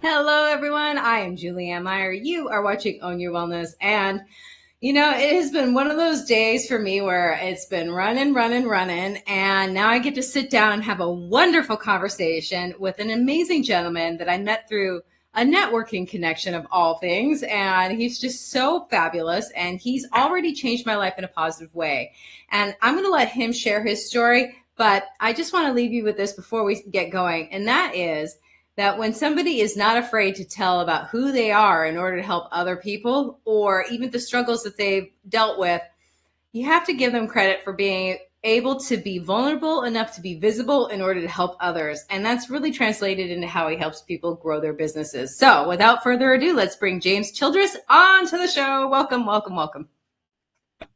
Hello, everyone. I am Julianne Meyer. You are watching Own Your Wellness. And, you know, it has been one of those days for me where it's been running. And now I get to sit down and have a wonderful conversation with an amazing gentleman that I met through a networking connection of all things. And he's just so fabulous. And he's already changed my life in a positive way. And I'm going to let him share his story. But I just want to leave you with this before we get going. And that is that when somebody is not afraid to tell about who they are in order to help other people, or even the struggles that they've dealt with, you have to give them credit for being able to be vulnerable enough to be visible in order to help others. And that's really translated into how he helps people grow their businesses. So without further ado, let's bring James Childress on to the show. Welcome.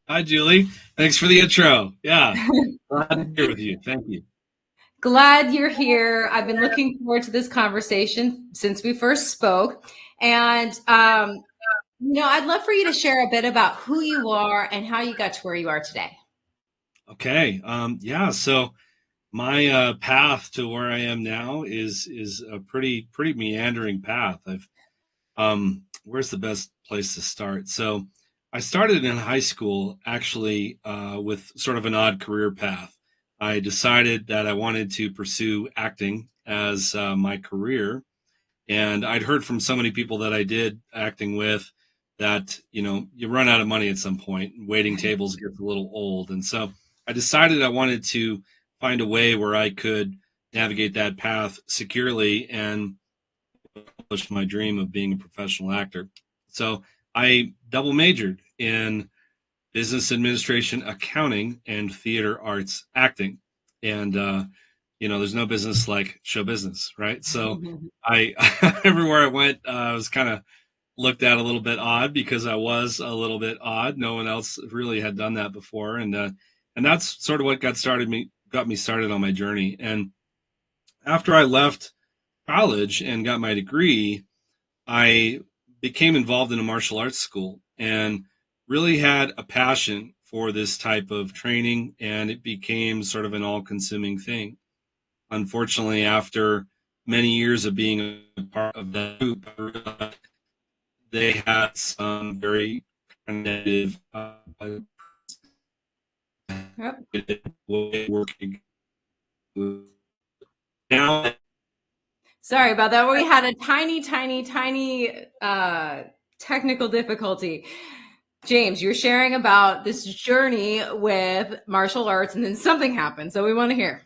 Hi, Julie. Thanks for the intro. Yeah, glad to be here with you. Thank you. Glad you're here. I've been looking forward to this conversation since we first spoke. And, I'd love for you to share a bit about who you are and how you got to where you are today. Okay. So my path to where I am now is a pretty meandering path. Where's the best place to start? So I started in high school, actually, with sort of an odd career path. I decided that I wanted to pursue acting as my career. And I'd heard from so many people that I did acting with that, you run out of money at some point. Waiting tables get a little old. And so I decided I wanted to find a way where I could navigate that path securely and accomplish my dream of being a professional actor. So I double majored in business administration, accounting, and theater arts acting. And, there's no business like show business, right? So I, everywhere I went, I was kind of looked at a little bit odd because I was a little bit odd. No one else really had done that before. And that's sort of what got me started on my journey. And after I left college and got my degree, I became involved in a martial arts school and really had a passion for this type of training, and it became sort of an all-consuming thing. Unfortunately, after many years of being a part of that group, I realized they had some very negative working. Now, sorry about that. We had a tiny technical difficulty. James, you're sharing about this journey with martial arts, and then something happened. So we want to hear.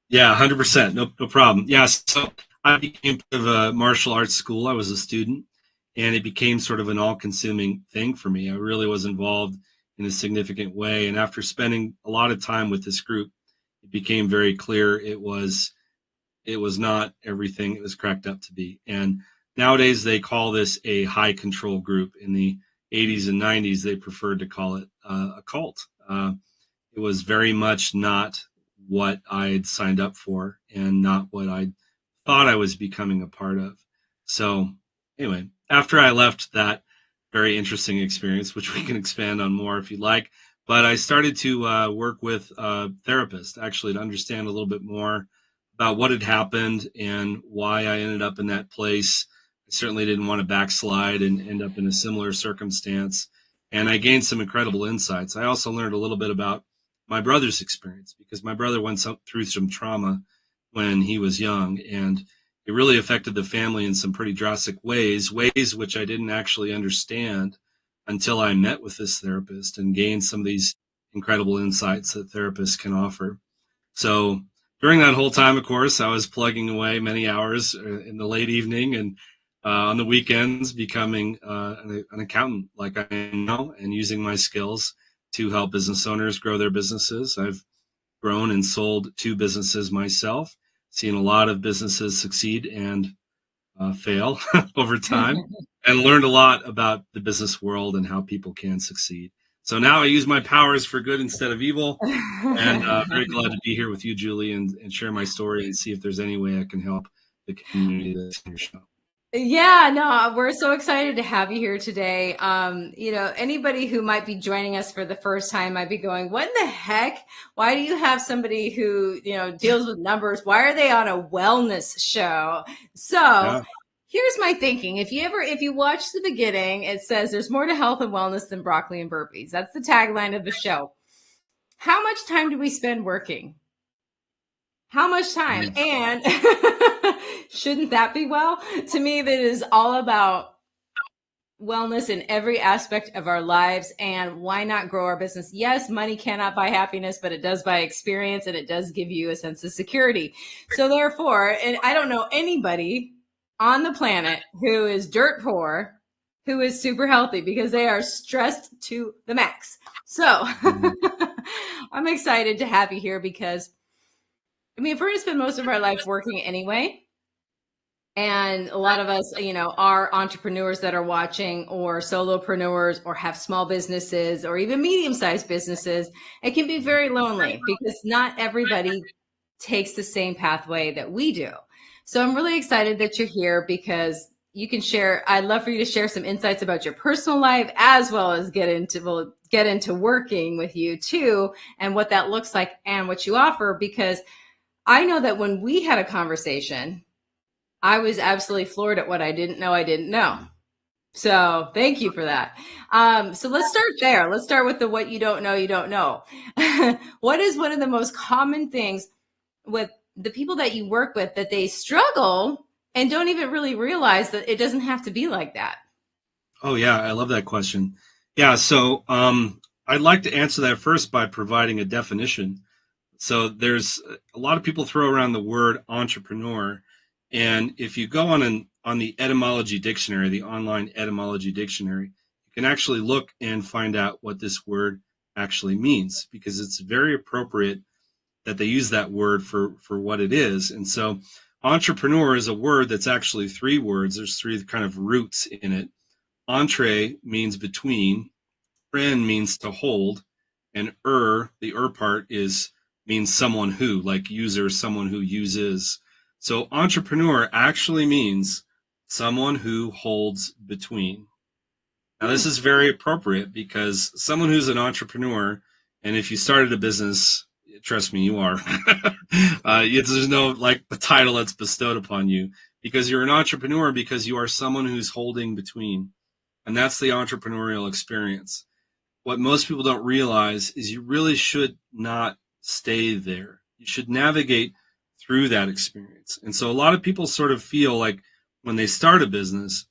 Yeah, 100%. No problem. Yeah, so I became part of a martial arts school. I was a student, and it became sort of an all-consuming thing for me. I really was involved in a significant way. And after spending a lot of time with this group, it became very clear it was not everything it was cracked up to be. And nowadays they call this a high control group. In the 80s and 90s, they preferred to call it a cult. It was very much not what I'd signed up for and not what I thought I was becoming a part of. So anyway, after I left that very interesting experience, which we can expand on more if you like, but I started to work with a therapist actually to understand a little bit more about what had happened and why I ended up in that place. I certainly didn't want to backslide and end up in a similar circumstance. And I gained some incredible insights. I also learned a little bit about my brother's experience because my brother went through some trauma when he was young, and it really affected the family in some pretty drastic ways which I didn't actually understand until I met with this therapist and gained some of these incredible insights that therapists can offer. So during that whole time, of course, I was plugging away many hours in the late evening and on the weekends, becoming an accountant like I am now and using my skills to help business owners grow their businesses. I've grown and sold 2 businesses myself, seen a lot of businesses succeed and fail over time, and learned a lot about the business world and how people can succeed. So now I use my powers for good instead of evil, and very glad to be here with you, Julie, and share my story and see if there's any way I can help the community that's in your show. Yeah, no, we're so excited to have you here today. Anybody who might be joining us for the first time might be going, what in the heck? Why do you have somebody who, deals with numbers? Why are they on a wellness show? So Yeah. here's my thinking. If you watch the beginning, it says there's more to health and wellness than broccoli and burpees. That's the tagline of the show. How much time do we spend working? How much time? Mm. And shouldn't that be well? To me, that is all about wellness in every aspect of our lives. And why not grow our business? Yes, money cannot buy happiness, but it does buy experience, and it does give you a sense of security. So therefore, and I don't know anybody on the planet who is dirt poor who is super healthy, because they are stressed to the max. So Mm. I'm excited to have you here because, if we're going to spend most of our life working anyway, and a lot of us, are entrepreneurs that are watching, or solopreneurs, or have small businesses, or even medium-sized businesses, it can be very lonely because not everybody takes the same pathway that we do. So I'm really excited that you're here because you can share. I'd love for you to share some insights about your personal life, as well as we'll get into working with you too, and what that looks like and what you offer. Because I know that when we had a conversation, I was absolutely floored at what I didn't know. So thank you for that. So let's start there. Let's start with the what you don't know. What is one of the most common things with the people that you work with that they struggle and don't even really realize that it doesn't have to be like that? Oh yeah, I love that question. Yeah, so I'd like to answer that first by providing a definition. So there's a lot of people throw around the word entrepreneur, and if you go on the etymology dictionary, the online etymology dictionary, you can actually look and find out what this word actually means, because it's very appropriate that they use that word for what it is. And so entrepreneur is a word that's actually 3 words. There's 3 kind of roots in it. Entre means between, pren means to hold, and the part means someone who, like user, someone who uses. So entrepreneur actually means someone who holds between. Now this is very appropriate because someone who's an entrepreneur, and if you started a business, trust me, you are. There's no like the title that's bestowed upon you, because you're an entrepreneur because you are someone who's holding between. And that's the entrepreneurial experience. What most people don't realize is you really should not stay there. You should navigate through that experience. And so a lot of people sort of feel like when they start a business,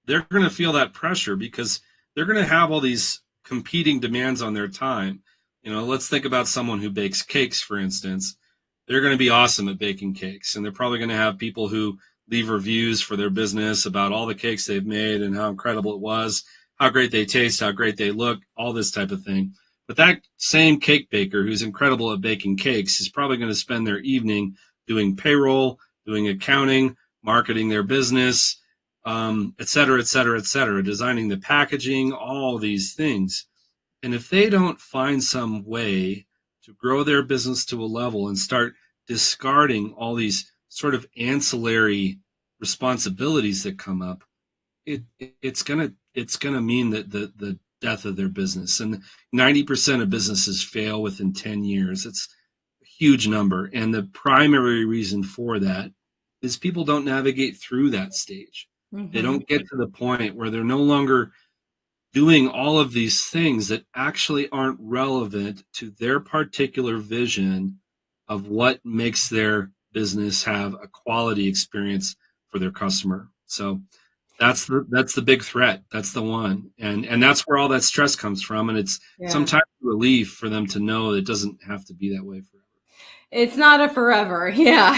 they're going to feel that pressure because they're going to have all these competing demands on their time. Let's think about someone who bakes cakes, for instance. They're going to be awesome at baking cakes, and they're probably going to have people who leave reviews for their business about all the cakes they've made and how incredible it was, how great they taste, how great they look, all this type of thing. But that same cake baker who's incredible at baking cakes is probably going to spend their evening doing payroll, doing accounting, marketing their business, et cetera, et cetera, et cetera, designing the packaging, all these things. And if they don't find some way to grow their business to a level and start discarding all these sort of ancillary responsibilities that come up, it's gonna mean that the death of their business. And 90% of businesses fail within 10 years. It's a huge number. And the primary reason for that is people don't navigate through that stage. They Mm-hmm. don't get to the point where they're no longer doing all of these things that actually aren't relevant to their particular vision of what makes their business have a quality experience for their customer. So that's the big threat. That's the one. And that's where all that stress comes from. And it's Yeah. sometimes a relief for them to know it doesn't have to be that way forever. It's not a forever. Yeah.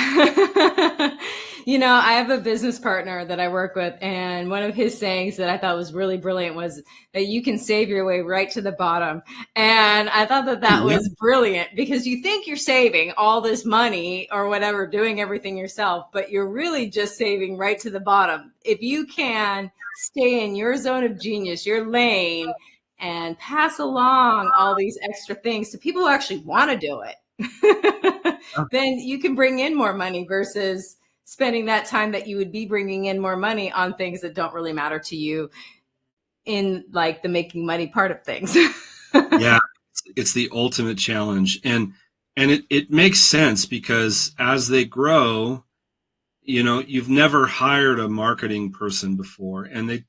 I have a business partner that I work with, and one of his sayings that I thought was really brilliant was that you can save your way right to the bottom. And I thought that that Yeah. was brilliant because you think you're saving all this money or whatever, doing everything yourself, but you're really just saving right to the bottom. If you can stay in your zone of genius, your lane, and pass along all these extra things to people who actually want to do it, then you can bring in more money versus spending that time that you would be bringing in more money on things that don't really matter to you in like the making money part of things. Yeah. It's the ultimate challenge. And it makes sense because as they grow, you've never hired a marketing person before. And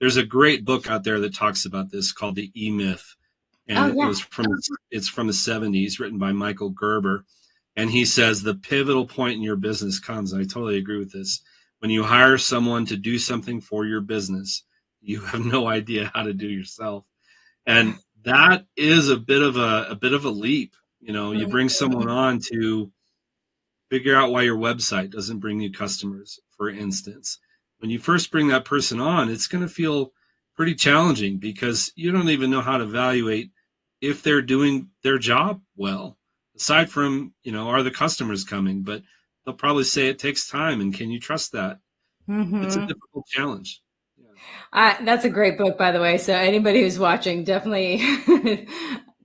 there's a great book out there that talks about this called The E-Myth. Oh And yeah. it's from the 70s, written by Michael Gerber. And he says the pivotal point in your business comes, and I totally agree with this, when you hire someone to do something for your business you have no idea how to do yourself. And that is a bit of a leap. You bring someone on to figure out why your website doesn't bring you customers, for instance. When you first bring that person on, it's going to feel pretty challenging because you don't even know how to evaluate if they're doing their job well. Aside from, are the customers coming? But they'll probably say it takes time, and can you trust that? It's a Mm-hmm. difficult challenge. Yeah. That's a great book, by the way. So anybody who's watching, definitely,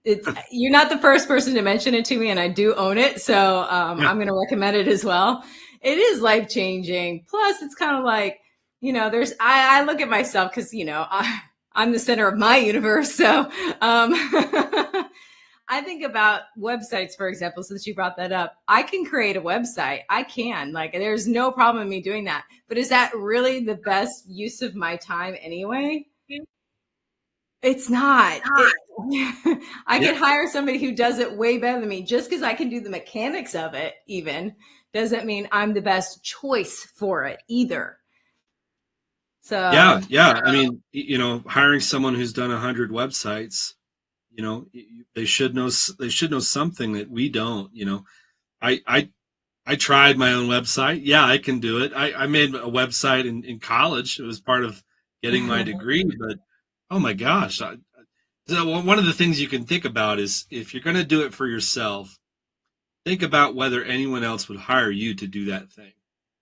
it's you're not the first person to mention it to me, and I do own it. So Yeah. I'm going to recommend it as well. It is life changing. Plus, it's kind of like there's I look at myself because I'm the center of my universe. So I think about websites, for example, since you brought that up. I can create a website. I can. Like, there's no problem in me doing that. But is that really the best use of my time anyway? It's not. I Yeah. could hire somebody who does it way better than me. Just because I can do the mechanics of it, even, doesn't mean I'm the best choice for it either. So, Yeah, yeah. I mean, hiring someone who's done 100 websites, they should know something that we don't. I I I tried my own website. Yeah, I can do it. I made a website in college. It was part of getting my degree, but oh my gosh. So one of the things you can think about is if you're going to do it for yourself, think about whether anyone else would hire you to do that thing.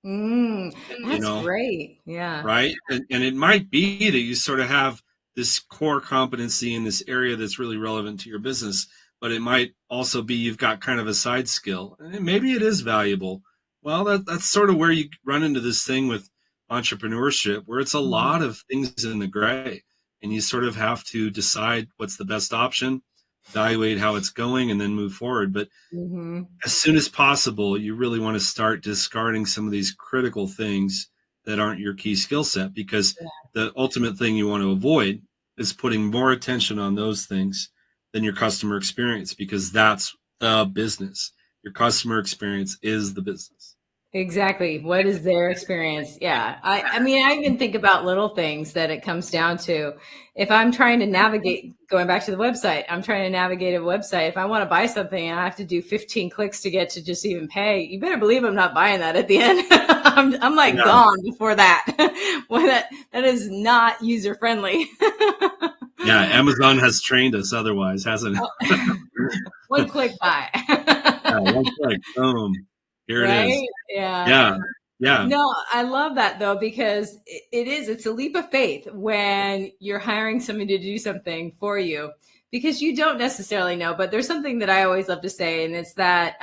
You that's know, great. Yeah. right? And it might be that you sort of have this core competency in this area that's really relevant to your business, but it might also be you've got kind of a side skill, and maybe it is valuable. Well, that's sort of where you run into this thing with entrepreneurship, where it's a Mhm. lot of things in the gray, and you sort of have to decide what's the best option, evaluate how it's going, and then move forward. But Mhm. as soon as possible, you really want to start discarding some of these critical things that aren't your key skill set, because the ultimate thing you want to avoid is putting more attention on those things than your customer experience, because that's the business. Your customer experience is the business. Exactly. What is their experience? Yeah. I mean, I even think about little things that it comes down to. If I'm trying to navigate, going back to the website, I'm trying to navigate a website. If I want to buy something and I have to do 15 clicks to get to just even pay, you better believe I'm not buying that at the end. I'm like Yeah. gone before that. Well, that is not user friendly. Yeah. Amazon has trained us otherwise, hasn't it? One click buy. Yeah. One click. Boom. Here it is. Right? Yeah. Yeah. Yeah. No, I love that though, because it's a leap of faith when you're hiring somebody to do something for you because you don't necessarily know. But there's something that I always love to say, and it's that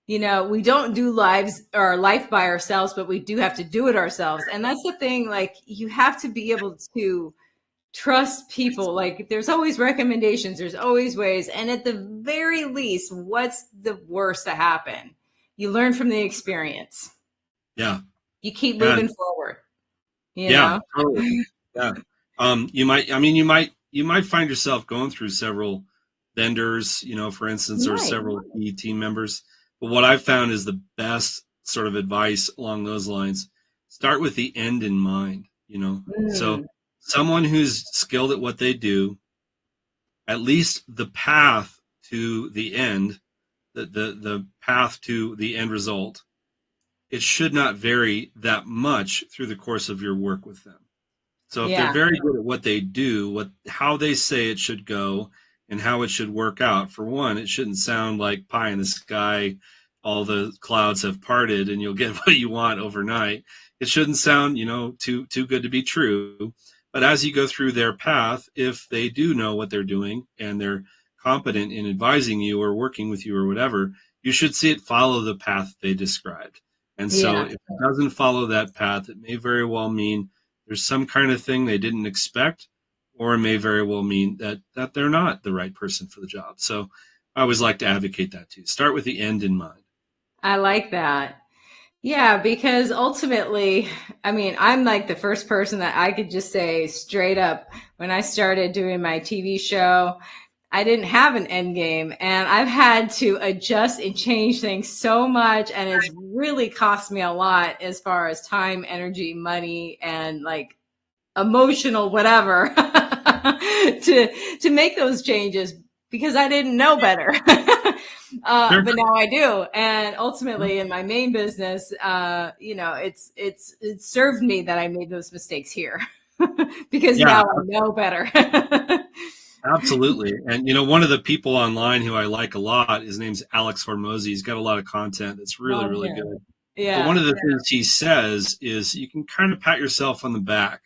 We don't do lives or life by ourselves, but we do have to do it ourselves. And that's the thing, like, you have to be able to trust people. Like, there's always recommendations, there's always ways. And at the very least, what's the worst to happen? You learn from the experience. Yeah. You keep Yeah. moving forward, you Yeah. know? Totally. Yeah. You might find yourself going through several vendors, for instance, or Right. several key team members. But what I've found is the best sort of advice along those lines. Start with the end in mind. So Mm, someone who's skilled at what they do, at least the path to the end, the path to the end result, it should not vary that much through the course of your work with them. So if they're yeah. very good at what they do, how they say it should go and how it should work out, for one, it shouldn't sound like pie in the sky, all the clouds have parted and you'll get what you want overnight. It shouldn't sound, too good to be true. But as you go through their path, if they do know what they're doing and they're competent in advising you or working with you or whatever, you should see it follow the path they described. And so Yeah. if it doesn't follow that path, it may very well mean there's some kind of thing they didn't expect, or it may very well mean that they're not the right person for the job. So I always like to advocate that too. Start with the end in mind. I like that. Yeah, because ultimately, I mean, I'm like the first person that I could just say straight up, when I started doing my TV show, I didn't have an end game, and I've had to adjust and change things so much, and it's really cost me a lot as far as time, energy, money, and like emotional whatever to make those changes, because I didn't know better. Sure. But now I do, and ultimately in my main business, it's served me that I made those mistakes here because Yeah, now I know better. absolutely. And one of the people online who I like a lot, his name's Alex Hormozy. He's got a lot of content that's really, Oh really yeah, good. But one yeah, of the things he says is you can kind of pat yourself on the back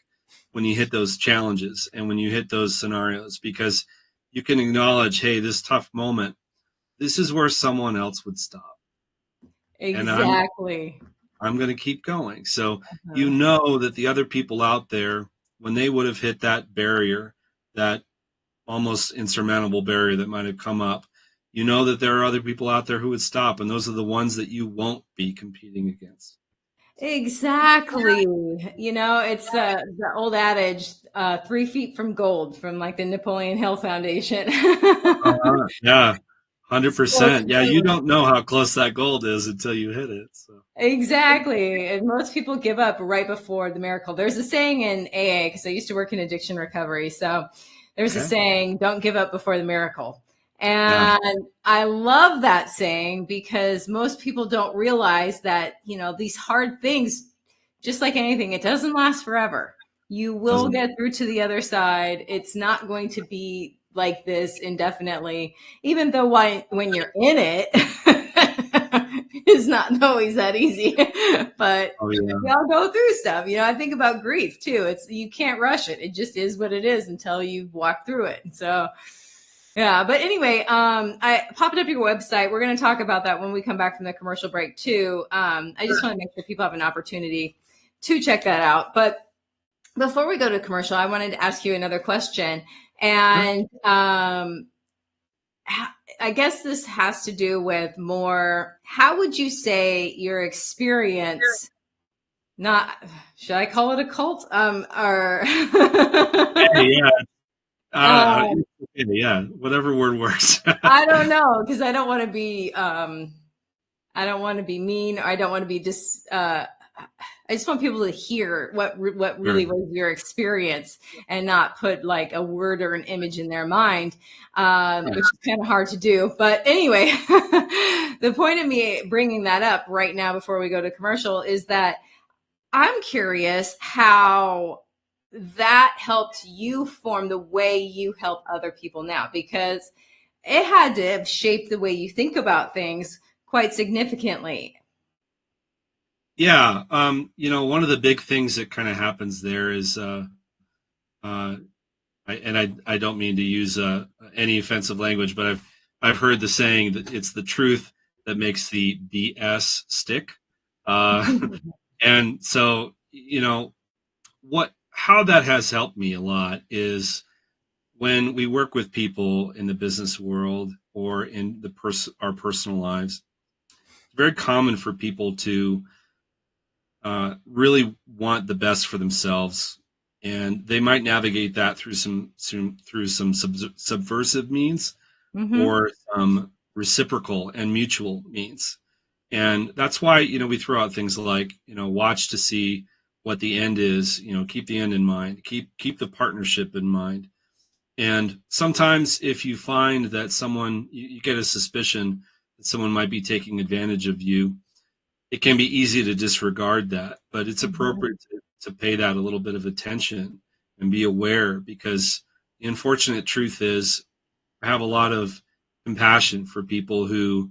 when you hit those challenges and when you hit those scenarios, because you can acknowledge, hey, this tough moment, this is where someone else would stop. And exactly. I'm going to keep going. So you Uh-huh. know that the other people out there, when they would have hit that barrier, that almost insurmountable barrier that might have come up, you know that there are other people out there who would stop, and those are the ones that you won't be competing against. Exactly. It's the old adage, 3 feet from gold, from like the Napoleon Hill Foundation. Yeah, So 100%. Yeah, you true. don't know how close that gold is until you hit it. So Exactly. And most people give up right before the miracle. There's a saying in AA, because I used to work in addiction recovery. So there's a okay, saying, don't give up before the miracle. yeah, And I love that saying, because most people don't realize that, these hard things, just like anything, it doesn't last forever. You will doesn't get through to the other side. It's not going to be like this indefinitely, even though when you're in it, it's not always that easy. But oh yeah, we all go through stuff. I think about grief too. You can't rush it. It just is what it is until you've walked through it. So yeah, but anyway, I popped up your website. We're going to talk about that when we come back from the commercial break too. I just want to make sure people have an opportunity to check that out. But before we go to commercial, I wanted to ask you another question. sure. And I guess this has to do with more, how would you say your experience, not, should I call it a cult? Or, Hey, yeah, um, yeah, whatever word works. I don't know, because I don't want to be mean, or I don't want to be I just want people to hear what Sure. really was your experience, and not put like a word or an image in their mind, which is kind of hard to do. But anyway, the point of me bringing that up right now before we go to commercial is that I'm curious how that helped you form the way you help other people now, because it had to have shaped the way you think about things quite significantly. Yeah, one of the big things that kind of happens there is, uh, I don't mean to use any offensive language, but I've heard the saying that it's the truth that makes the BS stick. And so, how that has helped me a lot is when we work with people in the business world or in our personal lives, it's very common for people to really want the best for themselves, and they might navigate that through some subversive means or some reciprocal and mutual means. And that's why, we throw out things like, watch to see what the end is, keep the end in mind, keep the partnership in mind. And sometimes if you find that you get a suspicion that someone might be taking advantage of you, it can be easy to disregard that, but it's appropriate to pay that a little bit of attention and be aware, because the unfortunate truth is I have a lot of compassion for people who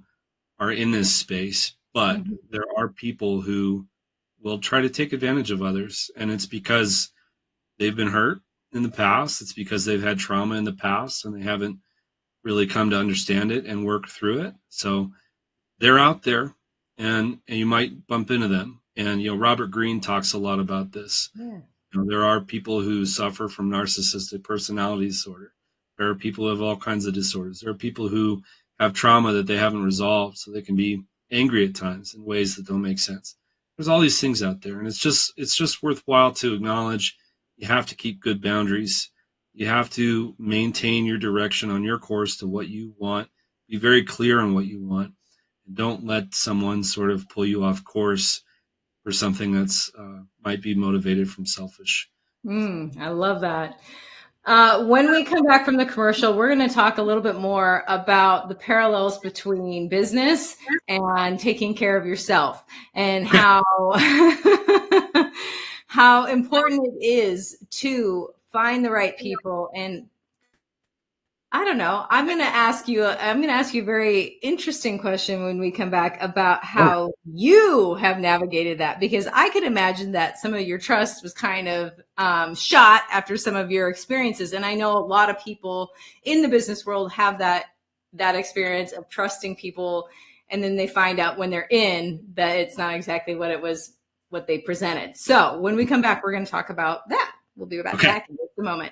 are in this space, but there are people who will try to take advantage of others, and it's because they've been hurt in the past. It's because they've had trauma in the past and they haven't really come to understand it and work through it. So they're out there, and you might bump into them. And Robert Greene talks a lot about this. Yeah. There are people who suffer from narcissistic personality disorder. There are people who have all kinds of disorders. There are people who have trauma that they haven't resolved, so they can be angry at times in ways that don't make sense. There's all these things out there, and it's just worthwhile to acknowledge. You have to keep good boundaries. You have to maintain your direction on your course to what you want. Be very clear on what you want. And don't let someone sort of pull you off course for something that's might be motivated from selfish. I love that. When we come back from the commercial, we're going to talk a little bit more about the parallels between business and taking care of yourself, and how how important it is to find the right people. And I don't know, I'm going to ask you a very interesting question when we come back about how you have navigated that, because I could imagine that some of your trust was kind of shot after some of your experiences. And I know a lot of people in the business world have that experience of trusting people, and then they find out when they're in that it's not exactly what they presented. So when we come back, we're going to talk about that. We'll be back in just a moment.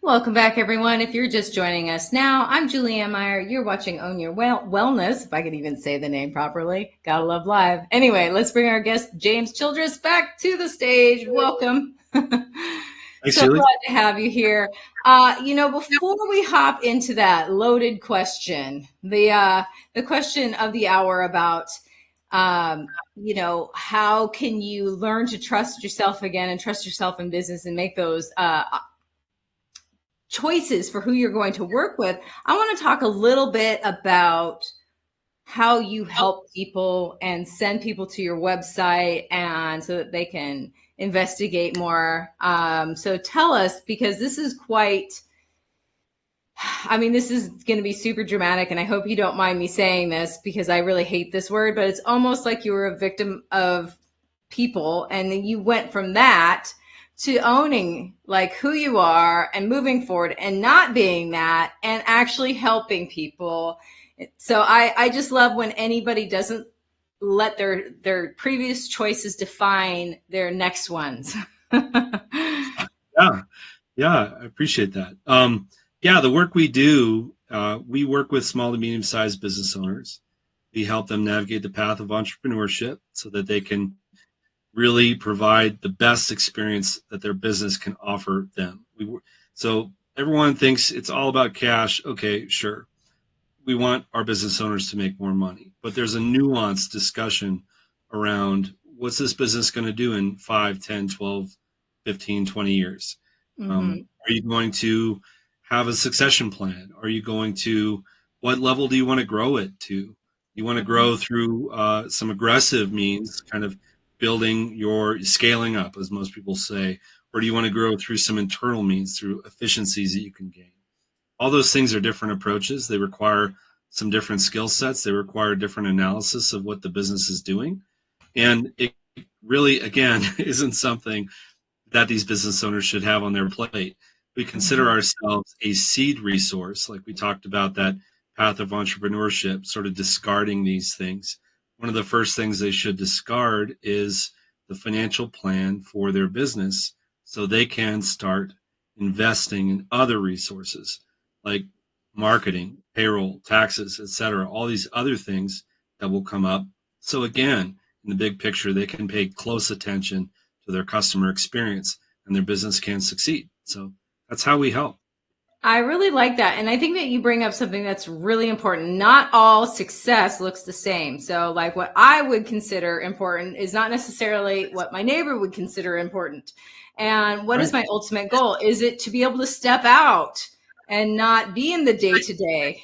Welcome back, everyone. If you're just joining us now, I'm Julianne Meyer. You're watching Own Your Wellness, if I could even say the name properly. Gotta love live. Anyway, let's bring our guest, James Childress, back to the stage. Welcome. Thanks, So Julie. glad to have you here. Before we hop into that loaded question, the question of the hour about how can you learn to trust yourself again and trust yourself in business and make those choices for who you're going to work with. I want to talk a little bit about how you help people and send people to your website and so that they can investigate more. So tell us, because this is this is going to be super dramatic, and I hope you don't mind me saying this because I really hate this word, but it's almost like you were a victim of people, and then you went from that to owning like who you are and moving forward and not being that and actually helping people. So I just love when anybody doesn't let their previous choices define their next ones. Yeah, yeah, I appreciate that. The work we do, we work with small to medium-sized business owners. We help them navigate the path of entrepreneurship so that they can really provide the best experience that their business can offer them. So everyone thinks it's all about cash. Okay, sure. We want our business owners to make more money, but there's a nuanced discussion around what's this business going to do in 5, 10, 12, 15, 20 years. Mm-hmm. Are you going to have a succession plan? Are you going to, what level do you want to grow it to? You want to grow through some aggressive means, kind of building your scaling up, as most people say, or do you want to grow through some internal means, through efficiencies that you can gain? All those things are different approaches. They require some different skill sets. They require different analysis of what the business is doing. And it really, again, isn't something that these business owners should have on their plate. We consider ourselves a seed resource, like we talked about that path of entrepreneurship, sort of discarding these things. One of the first things they should discard is the financial plan for their business so they can start investing in other resources like marketing, payroll, taxes, etc., all these other things that will come up. So again, in the big picture, they can pay close attention to their customer experience and their business can succeed. So that's how we help. I really like that. And I think that you bring up something that's really important. Not all success looks the same. So, like, what I would consider important is not necessarily what my neighbor would consider important. And what is my ultimate goal? Is it to be able to step out and not be in the day to day?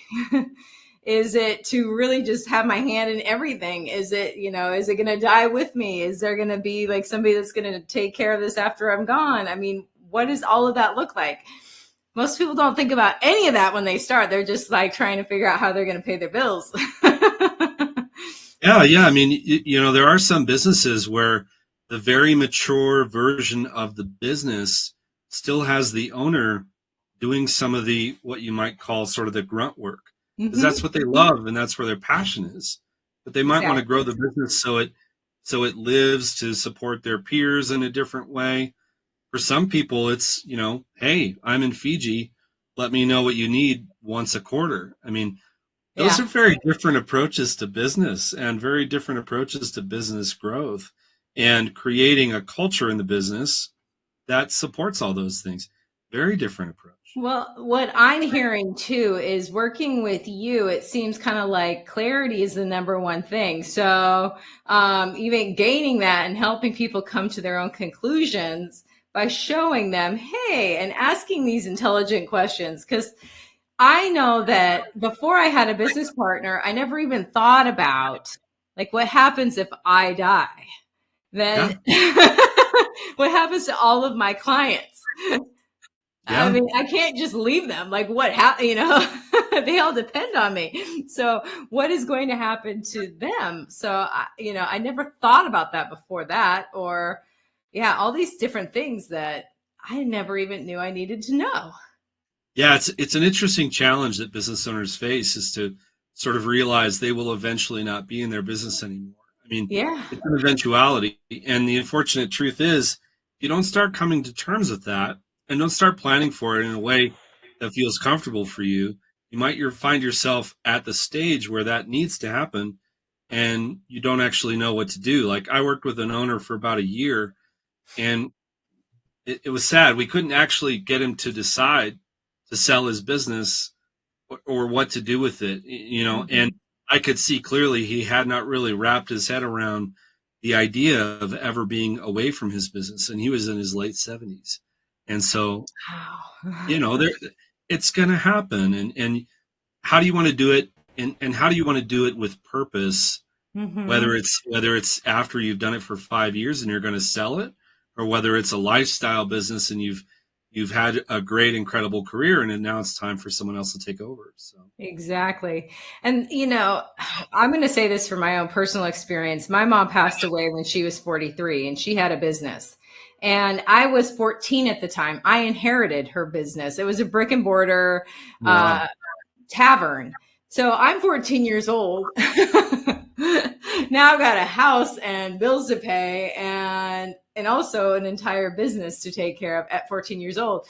Is it to really just have my hand in everything? Is it going to die with me? Is there going to be like somebody that's going to take care of this after I'm gone? I mean, what does all of that look like? Most people don't think about any of that when they start. They're just like trying to figure out how they're going to pay their bills. Yeah. I mean, there are some businesses where the very mature version of the business still has the owner doing some of the, what you might call sort of the grunt work, because that's what they love and that's where their passion is. But they might want to grow the business so it lives to support their peers in a different way. For some people, it's, hey, I'm in Fiji. Let me know what you need once a quarter. I mean, those are very different approaches to business and very different approaches to business growth and creating a culture in the business that supports all those things. Very different approach. Well, what I'm hearing too is working with you, it seems kind of like clarity is the number one thing. So even gaining that and helping people come to their own conclusions by showing them, hey, and asking these intelligent questions. Because I know that before I had a business partner, I never even thought about like what happens if I die? Then what happens to all of my clients? I mean, I can't just leave them. Like what happened, they all depend on me. So what is going to happen to them? So, I never thought about that before that, or all these different things that I never even knew I needed to know. Yeah, it's an interesting challenge that business owners face, is to sort of realize they will eventually not be in their business anymore. I mean, it's an eventuality. And the unfortunate truth is, if you don't start coming to terms with that, don't start planning for it in a way that feels comfortable for you. You might find yourself at the stage where that needs to happen, and you don't actually know what to do. Like, I worked with an owner for about a year, and it was sad. We couldn't actually get him to decide to sell his business, or what to do with it, and Mhm. I could see clearly he had not really wrapped his head around the idea of ever being away from his business, and he was in his late 70s. And so, Wow. there, it's going to happen. And how do you want to do it? And how do you want to do it with purpose? Hmm. Whether it's after you've done it for 5 years and you're going to sell it, or whether it's a lifestyle business and you've had a great, incredible career, and now it's time for someone else to take over. So, Exactly. And, I'm going to say this from my own personal experience. My mom passed away when she was 43 and she had a business. And I was 14 at the time. I inherited her business. It was a brick and mortar wow. tavern. So I'm 14 years old. Now I've got a house and bills to pay and also an entire business to take care of at 14 years old, Oh,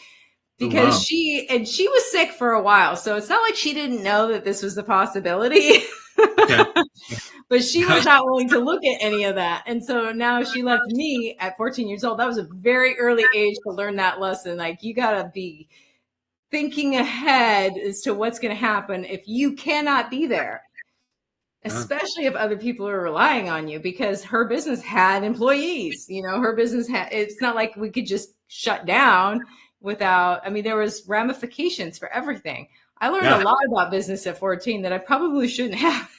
because wow. she was sick for a while. So it's not like she didn't know that this was a possibility. Okay. But she was not willing to look at any of that. And so now she left me at 14 years old. That was a very early age to learn that lesson. Like, you got to be thinking ahead as to what's going to happen if you cannot be there, Yeah. especially if other people are relying on you, because her business had employees. Her business had, it's not like we could just shut down without, I mean, there was ramifications for everything. I learned a Yeah. lot about business at 14 that I probably shouldn't have.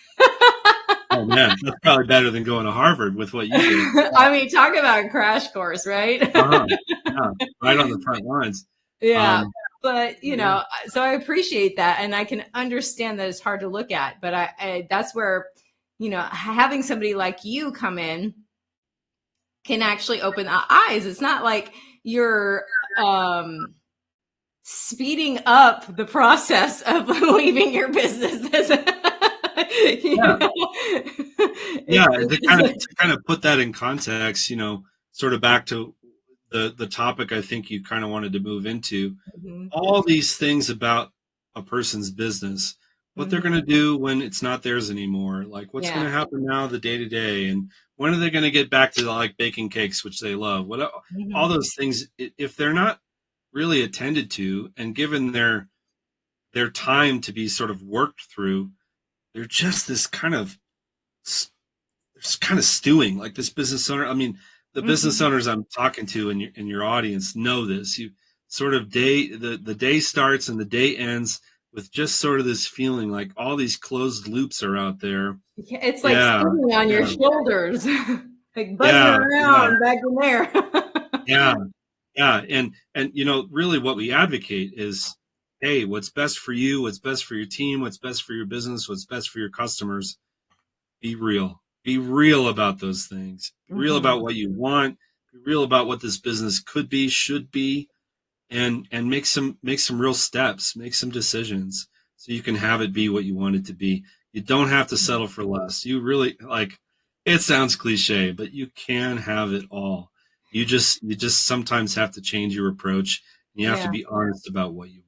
Oh, man, that's probably better than going to Harvard with what you did. I mean, talk about a crash course, right? Uh-huh. Yeah. Right on the front lines. Yeah. Um, But, yeah. so I appreciate that. And I can understand that it's hard to look at. But that's where, having somebody like you come in can actually open the eyes. It's not like you're speeding up the process of leaving your business. Yeah. Yeah. It's To kind of put that in context, sort of back to the topic I think you kind of wanted to move into, Mhm, all these things about a person's business, what they're going mhm. to do when it's not theirs anymore, like what's going Yeah. to happen now, the day to day, and when are they going to get back to like baking cakes, which they love? What all Mhm. those things, if they're not really attended to and given their time to be sort of worked through, they're just this kind of it's kind of stewing, like this business owner. I mean, the business Mhm. owners I'm talking to in your audience know this. You sort of the day starts and the day ends with just sort of this feeling like all these closed loops are out there. Yeah, it's like Yeah, sitting on your yeah, shoulders, like buzzing yeah, yeah, around back in there. yeah, yeah. And really what we advocate is, hey, what's best for you, what's best for your team, what's best for your business, what's best for your customers. Be real. Be real about those things. Be real Mhm. about what you want. Be real about what this business could be, should be, and make some real steps, make some decisions so you can have it be what you want it to be. You don't have to settle for less. You really like it sounds cliche, but you can have it all. You just sometimes have to change your approach, and you have to Yeah. be honest about what you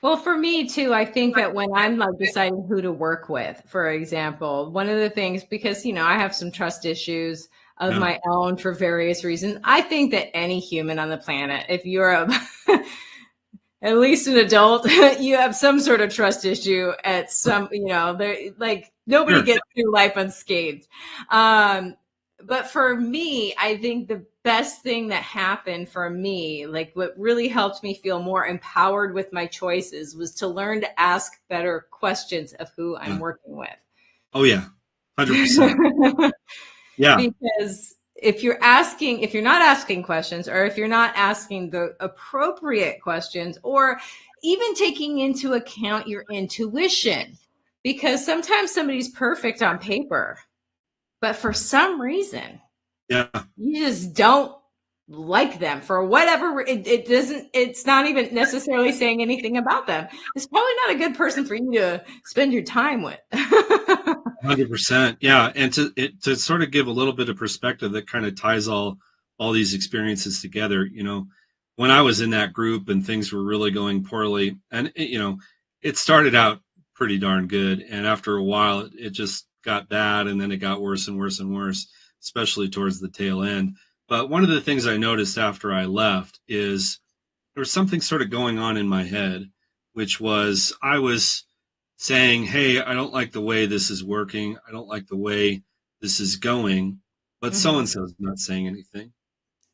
Well, for me too, I think that when I'm like deciding who to work with, for example, one of the things, because I have some trust issues of want. my own for various reasons. I think that any human on the planet, if you're at least an adult, you have some sort of trust issue at some, there, like, Yeah. nobody Sure. gets through life unscathed. Um, but for me, I think the best thing that happened for me, like what really helped me feel more empowered with my choices, was to learn to ask better questions of who I'm Yeah. working with. Oh yeah. 100%. Yeah. Because if you're not asking questions, or if you're not asking the appropriate questions, or even taking into account your intuition, because sometimes somebody's perfect on paper, but for some reason Yeah. you just don't like them for whatever it doesn't, it's not even necessarily saying anything about them. It's probably not a good person for you to spend your time with. 100%. Yeah, and to sort of give a little bit of perspective that kind of ties all these experiences together. when I was in that group and things were really going poorly, and it started out pretty darn good, and after a while, it just got bad, and then it got worse and worse and worse, especially towards the tail end. But one of the things I noticed after I left is there was something sort of going on in my head, which was I was saying, "Hey, I don't like the way this is working. I don't like the way this is going," but so Mm-hmm. and so is not saying anything,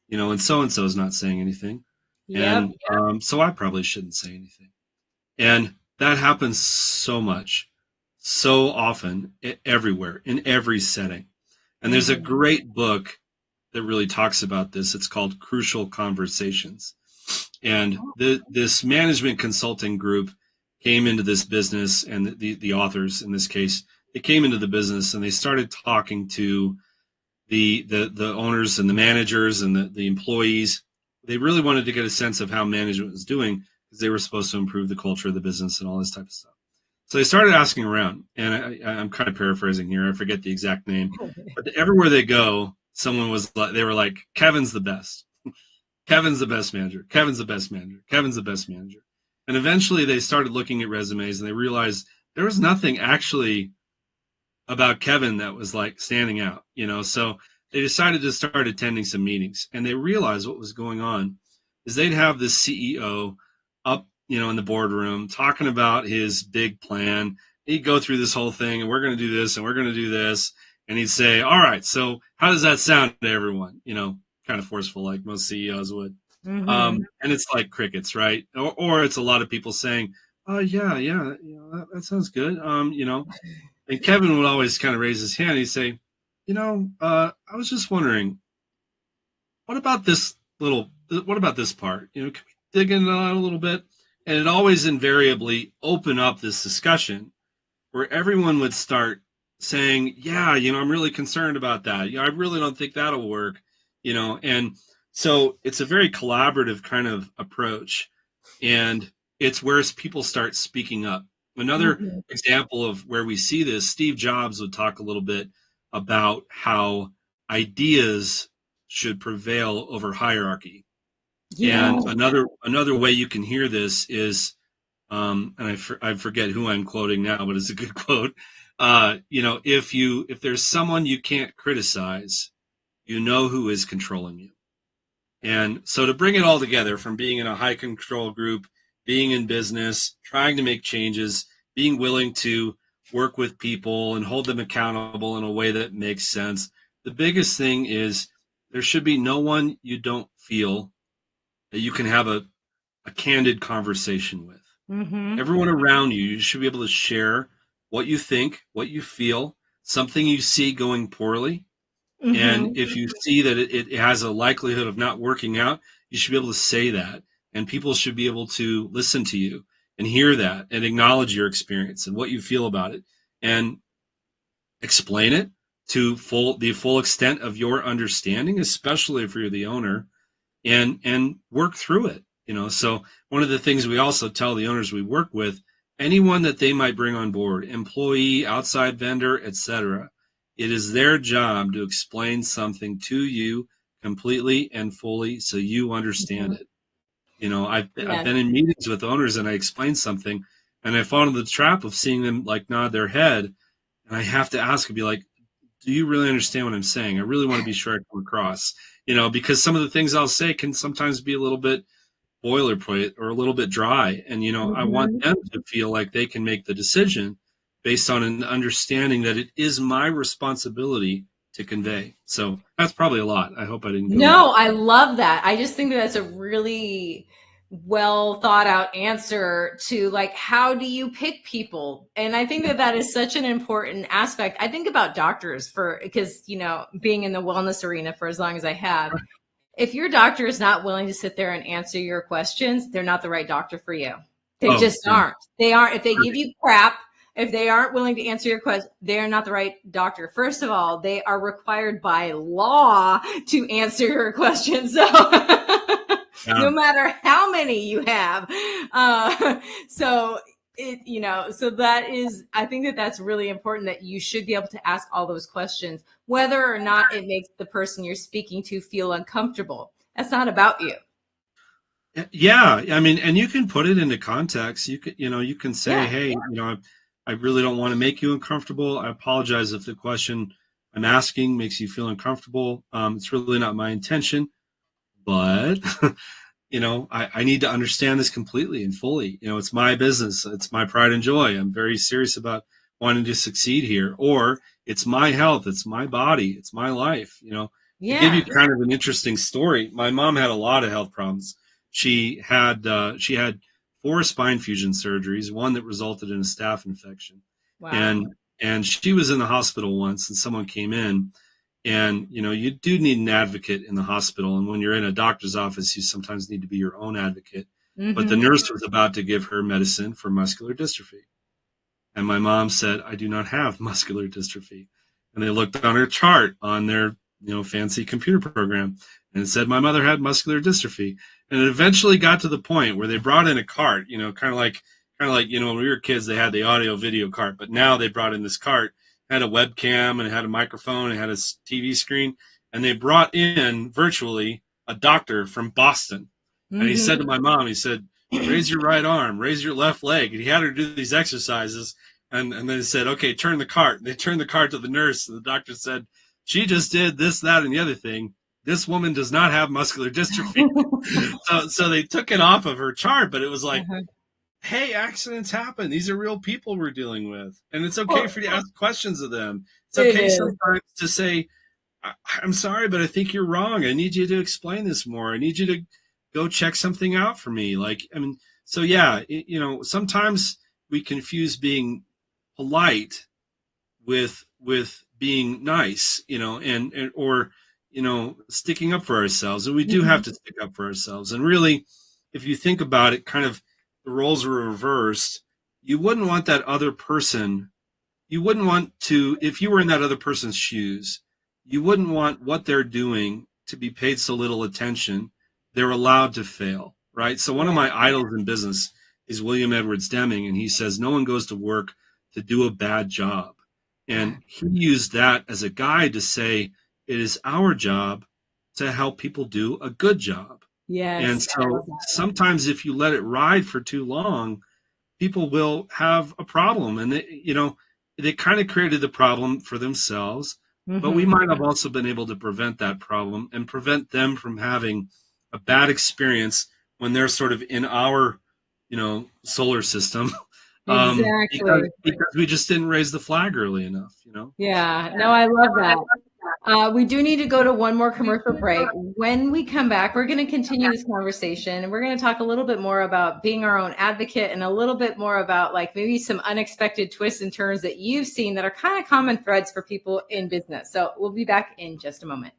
and so is not saying anything. Yep. And so I probably shouldn't say anything. And that happens so much, so often, everywhere, in every setting. And there's a Mm-hmm. great book that really talks about this. It's called Crucial Conversations. And this management consulting group came into this business, and the authors in this case, they came into the business and they started talking to the owners and the managers and the employees. They really wanted to get a sense of how management was doing because they were supposed to improve the culture of the business and all this type of stuff. So they started asking around, and I'm kind of paraphrasing here. I forget the exact name, but everywhere they go, someone was like, they were like, "Kevin's the best. Kevin's the best manager. Kevin's the best manager. Kevin's the best manager." And eventually, they started looking at resumes, and they realized there was nothing actually about Kevin that was like standing out. So they decided to start attending some meetings, and they realized what was going on is they'd have this CEO up, in the boardroom talking about his big plan. He'd go through this whole thing, and we're going to do this, and we're going to do this, and he'd say, "All right, so how does that sound to everyone?" Kind of forceful, like most CEOs would. Mm-hmm. And it's like crickets, right? Or it's a lot of people saying, "Oh yeah, yeah, that sounds good." And Kevin would always kind of raise his hand. He'd say, I was just wondering, what about this what about this part? Can we dig into that a little bit? And it always invariably open up this discussion where everyone would start saying, yeah, I'm really concerned about that. I really don't think that'll work. And so it's a very collaborative kind of approach. And it's where people start speaking up. Another Mm-hmm. example of where we see this, Steve Jobs would talk a little bit about how ideas should prevail over hierarchy. Yeah. And another way you can hear this is, and I forget who I'm quoting now, but it's a good quote. If there's someone you can't criticize, you know who is controlling you. And so to bring it all together from being in a high control group, being in business, trying to make changes, being willing to work with people and hold them accountable in a way that makes sense. The biggest thing is there should be no one you don't feel that you can have a candid conversation with. Mm-hmm. Everyone around you, you should be able to share what you think, what you feel, something you see going poorly, and Mm-hmm. if you see that it has a likelihood of not working out, you should be able to say that. And people should be able to listen to you and hear that and acknowledge your experience and what you feel about it and explain it to the full extent of your understanding, especially if you're the owner, and work through it. So one of the things we also tell the owners we work with, anyone that they might bring on board, employee, outside vendor, etc., it is their job to explain something to you completely and fully so you understand Mm-hmm. it. I've Yes. been in meetings with owners and I explain something and I fall into the trap of seeing them like nod their head, and I have to ask and be like, do you really understand what I'm saying? I really want to be sure I come across, because some of the things I'll say can sometimes be a little bit boilerplate or a little bit dry. And, I want Mm-hmm. them to feel like they can make the decision based on an understanding that it is my responsibility to convey. So that's probably a lot. I hope I didn't go over. No, I love that. I just think that that's a really well thought out answer to like how do you pick people? And I think that that is such an important aspect. I think about doctors for because being in the wellness arena for as long as I have, if your doctor is not willing to sit there and answer your questions, they're not the right doctor for you. They Oh, just yeah. aren't. They aren't. If they give you crap, if they aren't willing to answer your question, they're not the right doctor. First of all, they are required by law to answer your questions. So Yeah. no matter how many you have, so so that is, I think that that's really important that you should be able to ask all those questions, whether or not it makes the person you're speaking to feel uncomfortable. That's not about you. Yeah, I mean, and you can put it into context. You can say, Yeah. hey, I really don't want to make you uncomfortable. I apologize if the question I'm asking makes you feel uncomfortable. It's really not my intention, but I need to understand this completely and fully. It's my business. It's my pride and joy. I'm very serious about wanting to succeed here. Or it's my health. It's my body. It's my life. To give you Yeah. kind of an interesting story, my mom had a lot of health problems. She had 4 spine fusion surgeries, one that resulted in a staph infection, Wow. and she was in the hospital once, and someone came in, and you do need an advocate in the hospital, and when you're in a doctor's office, you sometimes need to be your own advocate. But the Mm-hmm. nurse was about to give her medicine for muscular dystrophy, and my mom said, I do not have muscular dystrophy. And they looked on her chart on their, fancy computer program, and it said my mother had muscular dystrophy. And it eventually got to the point where they brought in a cart, kind of like, when we were kids, they had the audio video cart, but now they brought in this cart, had a webcam and it had a microphone, and it had a TV screen. And they brought in virtually a doctor from Boston. And he said to my mom, he said, raise your right arm, raise your left leg. And he had her do these exercises. And then he said, okay, turn the cart. And they turned the cart to the nurse. And the doctor said, she just did this, that, and the other thing. This woman does not have muscular dystrophy. So they took it off of her chart, but it was like, Uh-huh. hey, accidents happen. These are real people we're dealing with. And it's okay Well, for you to ask questions of them. It's it okay is. sometimes to say, I'm sorry, but I think you're wrong. I need you to explain this more. I need you to go check something out for me. So yeah, sometimes we confuse being polite with being nice, or sticking up for ourselves. And we do Mm-hmm. have to stick up for ourselves. And really, if you think about it, kind of the roles were reversed. You wouldn't want that other person you wouldn't want to, if you were in that other person's shoes, you wouldn't want what they're doing to be paid so little attention. They're allowed to fail, right? So one of Yeah. my idols in business is William Edwards Deming, and he says no one goes to work to do a bad job. Yeah. And he used that as a guide to say it is our job to help people do a good job. And Yes. I so love that. sometimes if you let it ride for too long, people will have a problem, and they kind of created the problem for themselves, but we Mm-hmm. might have also been able to prevent that problem and prevent them from having a bad experience when they're sort of in our solar system, because Exactly. we just didn't raise the flag early enough. Yeah. No, I love that. We do need to go to one more commercial break. When we come back, we're going to continue this conversation and we're going to talk a little bit more about being our own advocate and a little bit more about like maybe some unexpected twists and turns that you've seen that are kind of common threads for people in business. So we'll be back in just a moment.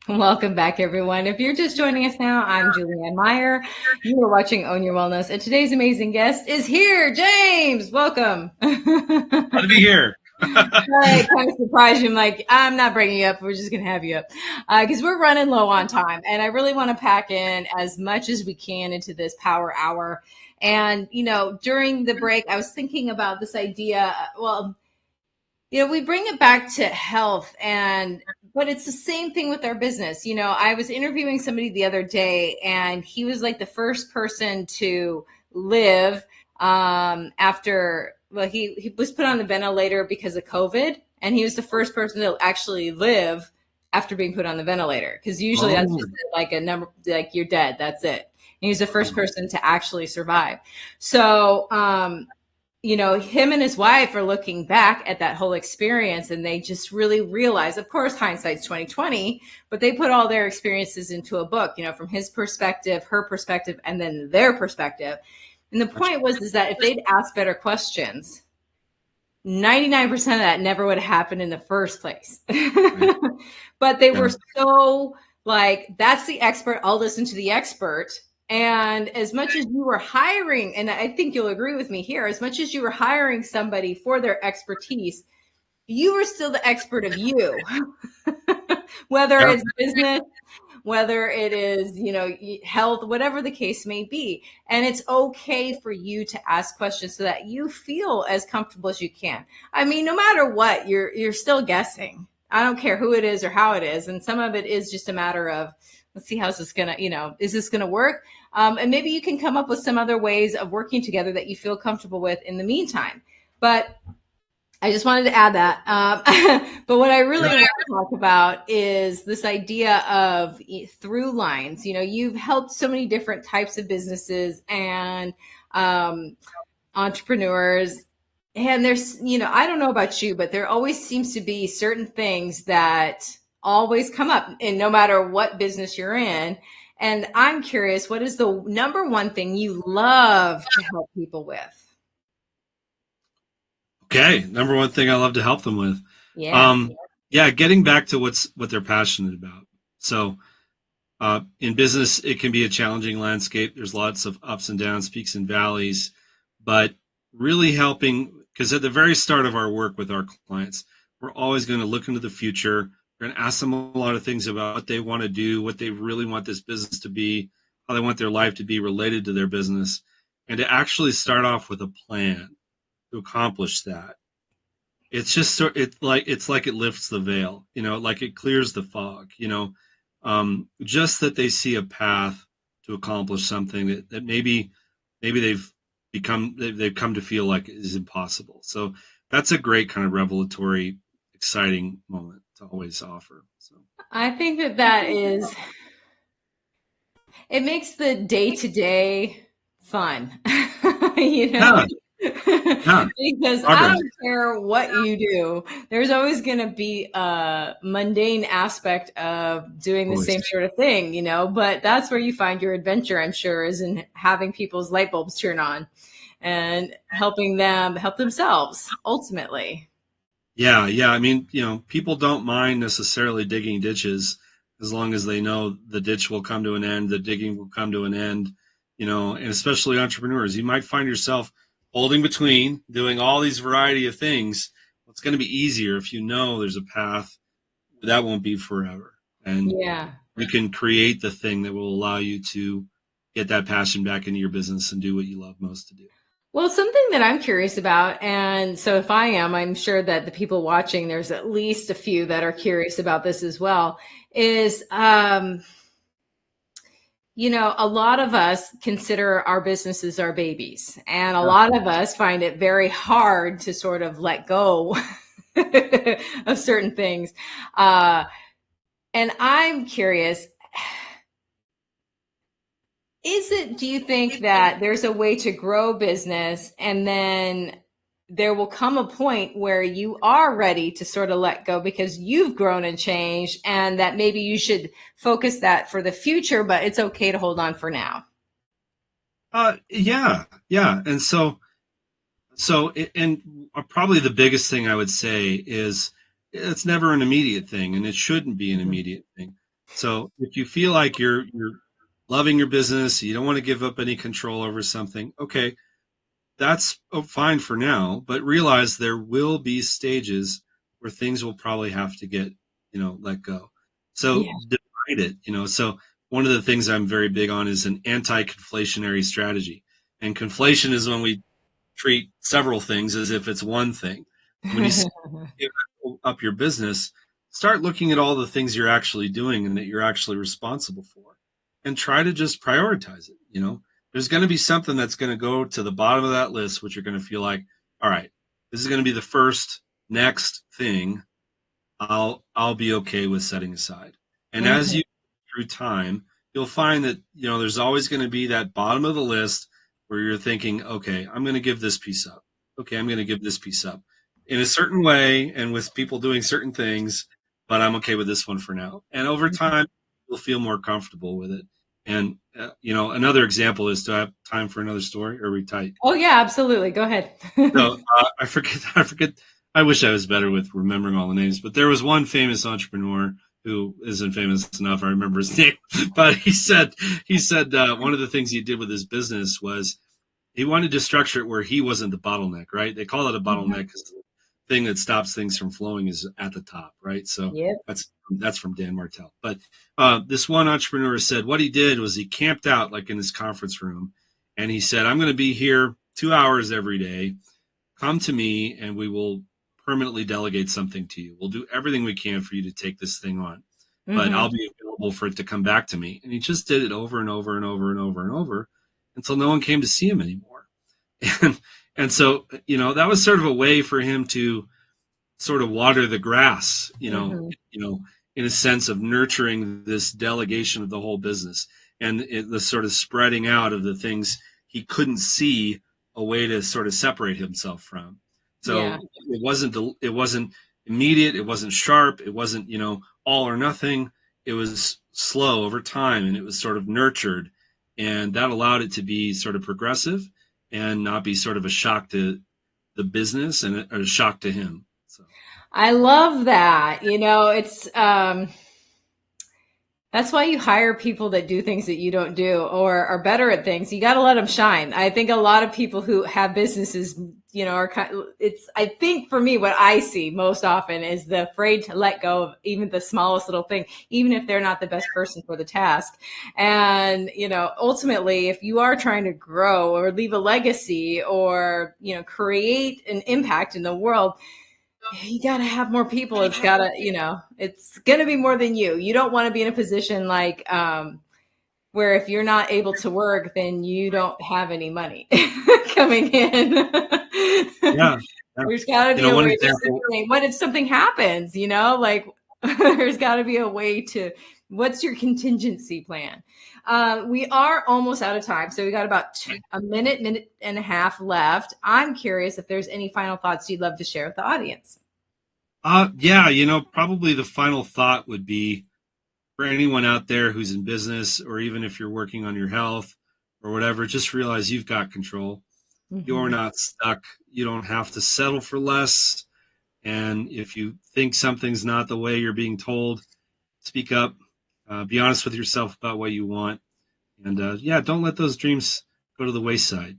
Welcome back, everyone. If you're just joining us now, I'm Julianne Meyer. You are watching Own Your Wellness, and today's amazing guest is here, James. Welcome. Glad to be here. I kind of surprised you. I'm like, I'm not bringing you up. We're just going to have you up because we're running low on time. And I really want to pack in as much as we can into this power hour. And, during the break, I was thinking about this idea. Well, we bring it back to health but it's the same thing with our business. I was interviewing somebody the other day and he was like the first person to live after, well, he was put on the ventilator because of COVID, and he was the first person to actually live after being put on the ventilator. Because usually that's just like a number, like you're dead, that's it. And he was the first person to actually survive. So, him and his wife are looking back at that whole experience, and they just really realize, of course, hindsight's 2020, but they put all their experiences into a book, from his perspective, her perspective, and then their perspective. And the point is that if they'd asked better questions, 99% of that never would have happened in the first place. But they were so like, that's the expert, I'll listen to the expert. And as much as you were hiring, and I think you'll agree with me here, as much as you were hiring somebody for their expertise, you were still the expert of you. Whether it's business, whether it is, health, whatever the case may be. And it's okay for you to ask questions so that you feel as comfortable as you can. I mean, no matter what, you're still guessing. I don't care who it is or how it is. And some of it is just a matter of, let's see, how's this going to, is this going to work? And maybe you can come up with some other ways of working together that you feel comfortable with in the meantime. But I just wanted to add that. But what I really want to talk about is this idea of through lines. You've helped so many different types of businesses and entrepreneurs. And there's, I don't know about you, but there always seems to be certain things that always come up, and no matter what business you're in. And I'm curious, what is the number one thing you love to help people with? Okay, number one thing I love to help them with. Yeah. Getting back to what they're passionate about. So, in business, it can be a challenging landscape. There's lots of ups and downs, peaks and valleys, but really helping, because at the very start of our work with our clients, we're always going to look into the future. We're going to ask them a lot of things about what they want to do, what they really want this business to be, how they want their life to be related to their business, and to actually start off with a plan to accomplish that. It's just it's like it lifts the veil, like it clears the fog, just that they see a path to accomplish something that maybe they've come to feel like is impossible. So that's a great kind of revelatory, exciting moment to always offer. So I think that is, it makes the day to day fun, yeah, yeah, because I progress. don't care what you do. There's always going to be a mundane aspect of doing the Always. same sort of thing, but that's where you find your adventure, I'm sure, is in having people's light bulbs turn on and helping them help themselves ultimately. Yeah. I mean, people don't mind necessarily digging ditches as long as they know the ditch will come to an end, the digging will come to an end, and especially entrepreneurs. You might find yourself holding between, doing all these variety of things. It's going to be easier if you know there's a path that won't be forever. And Yeah. you can create the thing that will allow you to get that passion back into your business and do what you love most to do. Well, something that I'm curious about, and so if I am, I'm sure that the people watching, there's at least a few that are curious about this as well, is, a lot of us consider our businesses our babies, and a lot of us find it very hard to sort of let go of certain things. And I'm curious, do you think that there's a way to grow business and then there will come a point where you are ready to sort of let go because you've grown and changed, and that maybe you should focus that for the future, but it's okay to hold on for now? Yeah. And and probably the biggest thing I would say is it's never an immediate thing, and it shouldn't be an immediate thing. So if you feel like you're loving your business, you don't want to give up any control over something, okay, that's fine for now, but realize there will be stages where things will probably have to get, let go. So Yeah. divide it, So one of the things I'm very big on is an anti-conflationary strategy. And conflation is when we treat several things as if it's one thing. When you give up your business, start looking at all the things you're actually doing and that you're actually responsible for, and try to just prioritize it. There's going to be something that's going to go to the bottom of that list, which you're going to feel like, all right, this is going to be the first next thing I'll be okay with setting aside. And as Mhm. you through time, you'll find that there's always going to be that bottom of the list where you're thinking, okay, I'm going to give this piece up. Okay, I'm going to give this piece up in a certain way and with people doing certain things, but I'm okay with this one for now. And over time, you'll feel more comfortable with it. And another example is, do I have time for another story, or are we tight? Oh yeah, absolutely. Go ahead. So I forget. I forget. I wish I was better with remembering all the names, but there was one famous entrepreneur who isn't famous enough. I remember his name, but he said one of the things he did with his business was he wanted to structure it where he wasn't the bottleneck. Right? They call it a Mhm. bottleneck because the thing that stops things from flowing is at the top. Right? So Yep. that's from Dan Martell. But this one entrepreneur said what he did was he camped out like in his conference room, and he said, "I'm going to be here 2 hours every day. Come to me and we will permanently delegate something to you. We'll do everything we can for you to take this thing on, but Mhm. I'll be available for it to come back to me." And he just did it over and over and over and over and over until no one came to see him anymore. And, and so, that was sort of a way for him to sort of water the grass, Mhm. in a sense of nurturing this delegation of the whole business and the sort of spreading out of the things he couldn't see a way to sort of separate himself from. Yeah. So it wasn't immediate, it wasn't sharp, it wasn't, all or nothing. It was slow over time and it was sort of nurtured, and that allowed it to be sort of progressive and not be sort of a shock to the business and a shock to him. So I love that. It's that's why you hire people that do things that you don't do or are better at things. You got to let them shine. I think a lot of people who have businesses, are kind of, it's, I think for me, what I see most often is the afraid to let go of even the smallest little thing, even if they're not the best person for the task. And, ultimately, if you are trying to grow or leave a legacy or, create an impact in the world, you got to have more people. It's got to, it's going to be more than you. You don't want to be in a position like where if you're not able to work, then you don't have any money coming in. yeah, yeah. There's got to be a One way to example. say, what if something happens, like there's got to be a way to, what's your contingency plan? We are almost out of time. So we got about a minute and a half left. I'm curious if there's any final thoughts you'd love to share with the audience. Yeah, probably the final thought would be for anyone out there who's in business, or even if you're working on your health or whatever, just realize you've got control. You're Mm-hmm. not stuck. You don't have to settle for less. And if you think something's not the way you're being told, speak up. Be honest with yourself about what you want. And yeah, don't let those dreams go to the wayside.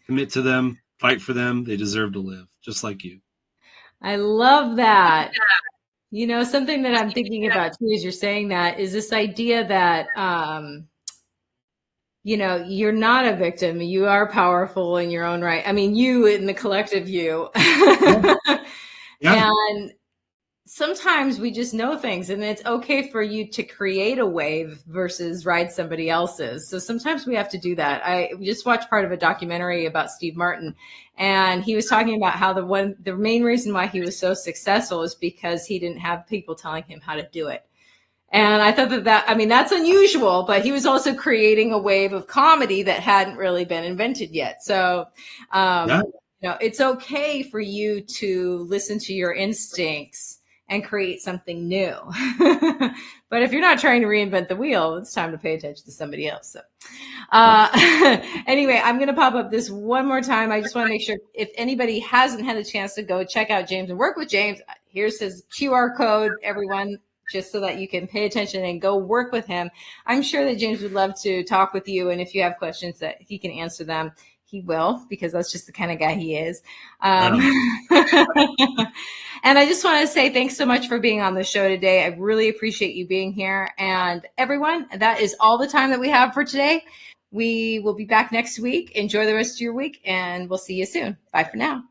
Commit to them, fight for them. They deserve to live, just like you. I love that. Something that I'm thinking about too, as you're saying that, is this idea that, you're not a victim. You are powerful in your own right. I mean, you in the collective you. Yeah. Yeah. And sometimes we just know things, and it's okay for you to create a wave versus ride somebody else's. So sometimes we have to do that. I just watched part of a documentary about Steve Martin, and he was talking about how the main reason why he was so successful is because he didn't have people telling him how to do it. And I thought I mean, that's unusual, but he was also creating a wave of comedy that hadn't really been invented yet. So, Yeah. it's okay for you to listen to your instincts and create something new. But if you're not trying to reinvent the wheel, it's time to pay attention to somebody else. So, Yeah. uh, anyway, I'm going to pop up this one more time. I just want to make sure if anybody hasn't had a chance to go check out James and work with James, here's his QR code, everyone. just so that you can pay attention and go work with him. I'm sure that James would love to talk with you. And if you have questions that he can answer them, he will, because that's just the kind of guy he is. And I just want to say thanks so much for being on the show today. I really appreciate you being here. And everyone, that is all the time that we have for today. We will be back next week. Enjoy the rest of your week, and we'll see you soon. Bye for now.